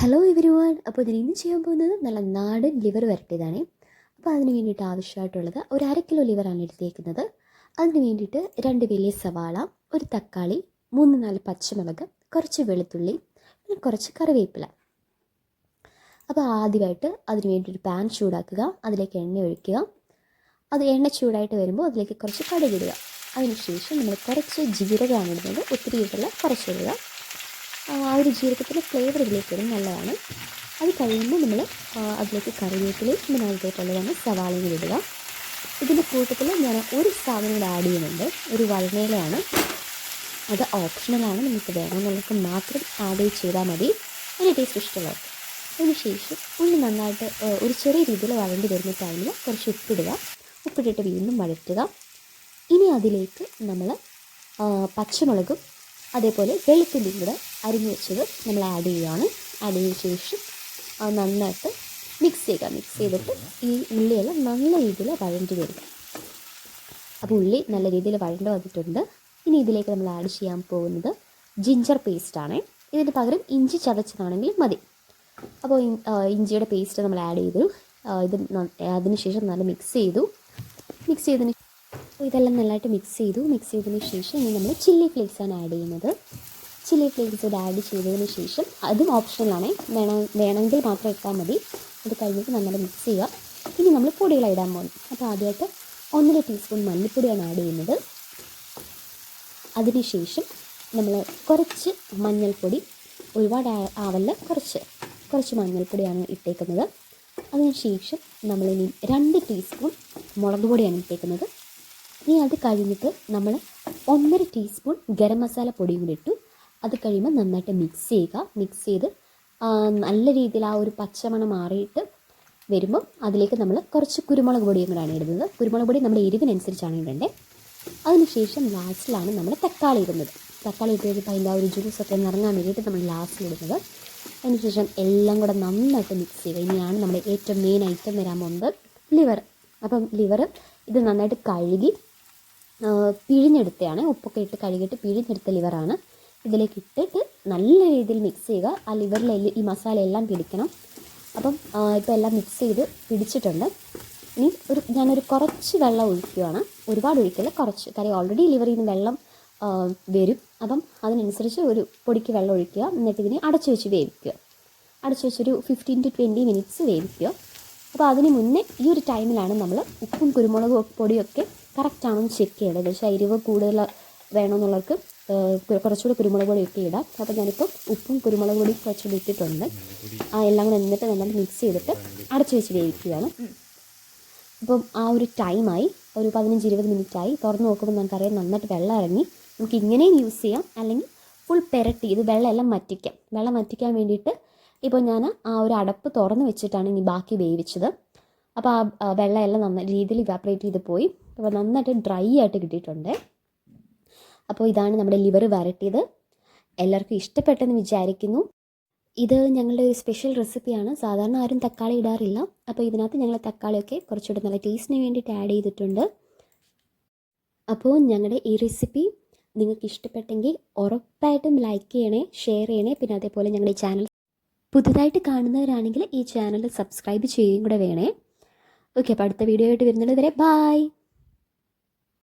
Hello every one. അപ്പോൾ ഇതിന് ചെയ്യാൻ പോകുന്നത് നല്ല നാടൻ ലിവർ വരട്ടിയതാണ്. അപ്പോൾ അതിന് വേണ്ടിയിട്ട് ആവശ്യമായിട്ടുള്ളത് ഒരു 1/2 കിലോ ലിവറാണ് എടുത്തേക്കുന്നത്. അതിന് വേണ്ടിയിട്ട് 2 വലിയ സവാള, ഒരു തക്കാളി, 3-4 പച്ചമുളക്, കുറച്ച് വെളുത്തുള്ളി, പിന്നെ കുറച്ച് കറിവേപ്പില. അപ്പോൾ ആദ്യമായിട്ട് അതിന് വേണ്ടി ഒരു പാൻ ചൂടാക്കുക, അതിലേക്ക് എണ്ണ ഒഴിക്കുക. അത് എണ്ണ ചൂടായിട്ട് വരുമ്പോൾ അതിലേക്ക് കുറച്ച് കടുകിടുക. അതിനുശേഷം നമ്മൾ കുറച്ച് ജീരകമാണ് ഇടുന്നത്, ഒത്തിരി ഇടില്ല, കുറച്ചിടുക. ആ ഒരു ജീരകത്തിൻ്റെ ഫ്ലേവർ ഇതിലേക്ക് വരും, നല്ലതാണ്. അത് കഴിയുമ്പോൾ നമ്മൾ അതിലേക്ക് കറിവേപ്പിലയും പിന്നെ അതുപോലെ തന്നെ സവാളയും ഇടുക. ഇതിൻ്റെ കൂട്ടത്തിൽ ഞാൻ ഒരു സാധനം കൂടെ ആഡ് ചെയ്യുന്നുണ്ട്, ഒരു വഴനയിലയാണ്. അത് ഓപ്ഷണലാണ്, നമുക്ക് വേണമെന്നുള്ളവർക്ക് മാത്രം ആഡ് ചെയ്താൽ മതി, അതിന് ടേസ്റ്റ് ഇഷ്ടമുള്ളവർക്ക്. അതിനുശേഷം ഉള്ളി നന്നായിട്ട് ഒരു ചെറിയ രീതിയിൽ വഴണ്ടി വരുന്ന ടൈമിൽ കുറച്ച് ഉപ്പിടുക. ഉപ്പിട്ടിട്ട് വീണ്ടും വഴറ്റുക. ഇനി അതിലേക്ക് നമ്മൾ പച്ചമുളകും അതേപോലെ വെളുത്തുള്ളിയും കൂടെ അരിഞ്ഞു വെച്ചത് നമ്മൾ ആഡ് ചെയ്യുകയാണ്. ആഡ് ചെയ്ത ശേഷം നന്നായിട്ട് മിക്സ് ചെയ്യുക. മിക്സ് ചെയ്തിട്ട് ഈ ഉള്ളിയെല്ലാം നല്ല രീതിയിൽ വഴണ്ടി വരിക. അപ്പോൾ ഉള്ളി നല്ല രീതിയിൽ വഴണ്ട് വന്നിട്ടുണ്ട്. ഇനി ഇതിലേക്ക് നമ്മൾ ആഡ് ചെയ്യാൻ പോകുന്നത് ജിഞ്ചർ പേസ്റ്റാണ്. ഇതിന് പകരം ഇഞ്ചി ചതച്ചതാണെങ്കിൽ മതി. അപ്പോൾ ഇഞ്ചിയുടെ പേസ്റ്റ് നമ്മൾ ആഡ് ചെയ്തു. അതിനുശേഷം നല്ല മിക്സ് ചെയ്തതിന് ഇതെല്ലാം നല്ലതായിട്ട് മിക്സ് ചെയ്തതിന് ശേഷം ഇനി നമ്മൾ ചില്ലി ഫ്ലേക്സാണ് ആഡ് ചെയ്യുന്നത്. ചില്ലി ഫ്ലേക്സ് ഇത് ആഡ് ചെയ്തതിന് ശേഷം അതും ഓപ്ഷണലാണ്, വേണമെങ്കിൽ മാത്രം ഇട്ടാൽ മതി. അത് കഴിഞ്ഞിട്ട് നന്നായിട്ട് മിക്സ് ചെയ്യുക. ഇനി നമ്മൾ പൊടികളാണ് ഇടാൻ പോകുന്നത്. അപ്പോൾ ആദ്യമായിട്ട് 1 ടീസ്പൂൺ മല്ലിപ്പൊടിയാണ് ആഡ് ചെയ്യുന്നത്. അതിനുശേഷം നമ്മൾ കുറച്ച് മഞ്ഞൾപ്പൊടി, ഒരുപാട് ആവല്ല, കുറച്ച് മഞ്ഞൾപ്പൊടിയാണ് ഇട്ടേക്കുന്നത്. അതിനുശേഷം നമ്മളിനി 2 ടീസ്പൂൺ മുളക് പൊടിയാണ് ഇട്ടേക്കുന്നത്. ഇനി അത് കഴിഞ്ഞിട്ട് നമ്മൾ 1.5 ടീസ്പൂൺ ഗരം മസാല പൊടിയും കൂടി ഇട്ടു. അത് കഴിയുമ്പോൾ നന്നായിട്ട് മിക്സ് ചെയ്ത് നല്ല രീതിയിൽ ആ ഒരു പച്ചമണം മാറിയിട്ട് വരുമ്പം അതിലേക്ക് നമ്മൾ കുറച്ച് കുരുമുളക് പൊടിയും കൂടെയാണ് ഇടുന്നത്. കുരുമുളക് പൊടി നമ്മുടെ എരിവിനനുസരിച്ചാണ് ഇടേണ്ടത്. അതിനുശേഷം ലാസ്റ്റിലാണ് നമ്മൾ തക്കാളി ഇടുന്നത്. തക്കാളി ഇട്ട് കഴിഞ്ഞപ്പോൾ അതിൻ്റെ ആ ഒരു ജ്യൂസൊക്കെ നിറങ്ങാൻ വേണ്ടിയിട്ട് നമ്മൾ ലാസ്റ്റിലിടുന്നത്. അതിനുശേഷം എല്ലാം കൂടെ നന്നായിട്ട് മിക്സ് ചെയ്യുക. ഇനിയാണ് നമ്മുടെ ഏറ്റവും മെയിൻ ഐറ്റം വരാൻ പോകുന്നത് ലിവർ. അപ്പം ലിവർ ഇത് നന്നായിട്ട് കഴുകി പിഴിഞ്ഞെടുത്തതാണ്, ഉപ്പൊക്കെ ഇട്ട് കഴുകിയിട്ട് പിഴിഞ്ഞെടുത്ത ലിവറാണ്. ഇതിലേക്ക് ഇട്ടിട്ട് നല്ല രീതിയിൽ മിക്സ് ചെയ്യുക. ആ ലിവറിൽ ഈ മസാല എല്ലാം പിടിക്കണം. അപ്പം ഇപ്പോൾ എല്ലാം മിക്സ് ചെയ്ത് പിടിച്ചിട്ടുണ്ട്. ഇനി ഞാനൊരു കുറച്ച് വെള്ളം ഒഴിക്കുകയാണ്, ഒരുപാട് ഒഴിക്കില്ല, കുറച്ച്. കാര്യം ഓൾറെഡി ലിവറിൽ നിന്ന് വെള്ളം വരും. അപ്പം അതിനനുസരിച്ച് ഒരു പൊടിക്ക് വെള്ളം ഒഴിക്കുക. എന്നിട്ട് ഇതിനെ അടച്ചു വെച്ച് വേവിക്കുക. അടച്ചു വെച്ചൊരു 15 to 20 മിനിറ്റ്സ് വേവിക്കുക. അപ്പോൾ അതിന് മുന്നേ ഈ ഒരു ടൈമിലാണ് നമ്മൾ ഉപ്പും കുരുമുളക് പൊടിയൊക്കെ കറക്റ്റാണെന്ന് ചെക്ക് ചെയ്യേണ്ടത്. പക്ഷേ എരിവ് കൂടുതൽ വേണമെന്നുള്ളവർക്ക് കുറച്ചുകൂടി കുരുമുളക് പൊടിയൊക്കെ ഇടാം. അപ്പോൾ ഞാനിപ്പോൾ ഉപ്പും കുരുമുളക് പൊടി കുറച്ചുകൂടി ഇട്ടിട്ടുണ്ട്. എല്ലാം കൂടെ എന്നിട്ട് നന്നായിട്ട് മിക്സ് ചെയ്തിട്ട് അടച്ചു വെച്ച് വേവിക്കുകയാണ്. അപ്പം ആ ഒരു ടൈമായി, ഒരു 15-20 മിനിറ്റായി. തുറന്ന് നോക്കുമ്പോൾ നമുക്കറിയാം നന്നായിട്ട് വെള്ളം ഇറങ്ങി. നമുക്ക് ഇങ്ങനെയും യൂസ് ചെയ്യാം, അല്ലെങ്കിൽ ഫുൾ പെരട്ടി ഇത് വെള്ളം വറ്റിക്കാം. വെള്ളം വറ്റിക്കാൻ വേണ്ടിയിട്ട് ഇപ്പോൾ ഞാൻ ആ ഒരു അടപ്പ് തുറന്ന് വെച്ചിട്ടാണ് ഇനി ബാക്കി വേവിച്ചത്. അപ്പോൾ ആ വെള്ളം എല്ലാം നന്നായി രീതിയിൽ ഇവാപ്പറേറ്റ് ചെയ്ത് പോയി. അപ്പോൾ നന്നായിട്ട് ഡ്രൈ ആയിട്ട് കിട്ടിയിട്ടുണ്ട്. അപ്പോൾ ഇതാണ് നമ്മുടെ ലിവർ വരട്ടിയത്. എല്ലാവർക്കും ഇഷ്ടപ്പെട്ടെന്ന് വിചാരിക്കുന്നു. ഇത് ഞങ്ങളുടെ ഒരു സ്പെഷ്യൽ റെസിപ്പിയാണ്. സാധാരണ ആരും തക്കാളി ഇടാറില്ല. അപ്പോൾ ഇതിനകത്ത് ഞങ്ങൾ തക്കാളിയൊക്കെ കുറച്ചുകൂടി നല്ല ടേസ്റ്റിന് വേണ്ടിയിട്ട് ആഡ് ചെയ്തിട്ടുണ്ട്. അപ്പോൾ ഞങ്ങളുടെ ഈ റെസിപ്പി നിങ്ങൾക്ക് ഇഷ്ടപ്പെട്ടെങ്കിൽ ഉറപ്പായിട്ടും ലൈക്ക് ചെയ്യണേ, ഷെയർ ചെയ്യണേ. പിന്നെ അതേപോലെ ഞങ്ങളുടെ ഈ ചാനൽ പുതുതായിട്ട് കാണുന്നവരാണെങ്കിൽ ഈ ചാനൽ സബ്സ്ക്രൈബ് ചെയ്യുകയും കൂടെ വേണേ. ഓക്കെ, അപ്പോൾ അടുത്ത വീഡിയോ ആയിട്ട് വരുന്നത് വരെ ബൈ.